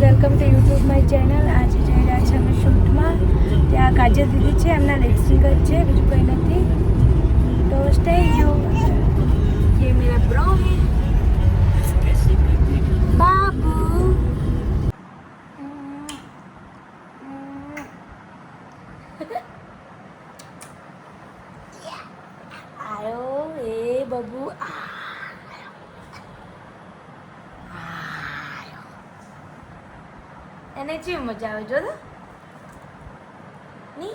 Welcome to YouTube my channel. આજે જઈ રહ્યા છે અમે શૂટમાં. ત્યાં કાજલ દીદી છે, એમના લેક્સિંગ જ છે, બીજું કંઈ નથી. તો સ્ટે યુ. ये मेरा ब्रो है बाबू. आयो ए बाबू. એને જેવી મજા આવે જો તો ની.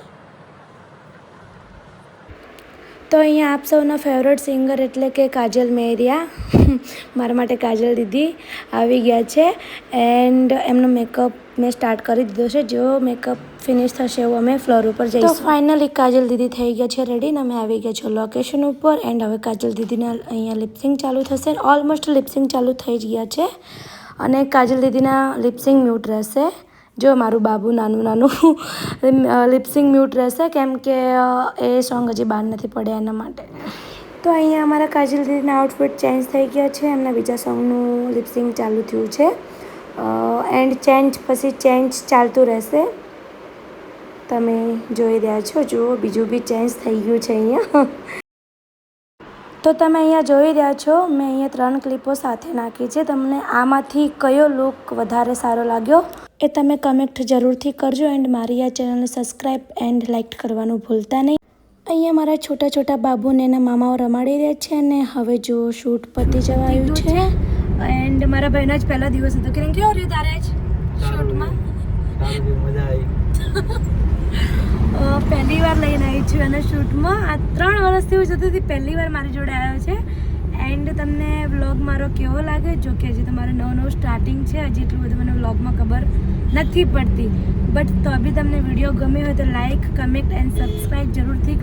તો અહીંયા આપ સૌના ફેવરેટ સિંગર એટલે કે કાજલ મેરિયા મારા માટે કાજલ દીદી આવી ગયા છે. એન્ડ એમનો મેકઅપ મેં સ્ટાર્ટ કરી દીધો છે. જો મેકઅપ ફિનિશ થશે એવું અમે ફ્લોર ઉપર જઈશું. તો ફાઇનલી કાજલ દીદી થઈ ગયા છે રેડી ને અમે આવી ગયા છો લોકેશન ઉપર. એન્ડ હવે કાજલ દીદીના અહીંયા લિપસિંગ ચાલુ થશે. ઓલમોસ્ટ લિપસિંગ ચાલુ થઈ જ ગયા છે અને કાજલ દીદીના લિપસિંગ મ્યુટ રહેશે. જો મારું બાબુ નાનું લિપસિંગ મ્યુટ રહેશે કેમ કે એ સોંગ હજી બહાર નથી પડ્યા એના માટે. તો અહીંયા અમારા કાજલ દીદીના આઉટફિટ ચેન્જ થઈ ગયા છે. એમના બીજા સોંગનું લિપસિંગ ચાલુ થયું છે. એન્ડ ચેન્જ પછી ચેન્જ ચાલતું રહેશે. તમે જોઈ રહ્યા છો. જુઓ બીજું બી ચેન્જ થઈ ગયું છે અહીંયા. તો તમે અહીંયા જોઈ રહ્યા છો મેં અહીંયા 3 ક્લિપો સાથે નાખી છે. તમને આમાંથી કયો લુક વધારે સારો લાગ્યો એ તમે કમેન્ટ જરૂરથી કરજો. એન્ડ મારી આ ચેનલને સબસ્ક્રાઈબ એન્ડ લાઇક કરવાનું ભૂલતા નહીં. અહીંયા મારા છોટા છોટા બાબુને એના મામાઓ રમાડી રહ્યા છે અને હવે જો શૂટ પતી જવા આવ્યું છે. એન્ડ મારા ભાઈનો જ પહેલો દિવસ હતો. કે કેવો રહ્યો તારે જ શૂટમાં? મજા આવી. પહેલી વાર લઈને આવી છું અને શૂટમાં. આ 3 વર્ષથી હું જતી હતી, પહેલી વાર મારી જોડે આવ્યો છે. એન્ડ તમને વ્લોગ મારો કેવો લાગે? જો કે હજી તમારે નવું સ્ટાર્ટિંગ છે, હજી એટલું બધું મને વ્લોગમાં ખબર નથી પડતી. બટ તો બી તમને વિડીયો ગમ્યો હોય તો લાઇક કમેન્ટ એન્ડ સબસ્ક્રાઈબ જરૂરથી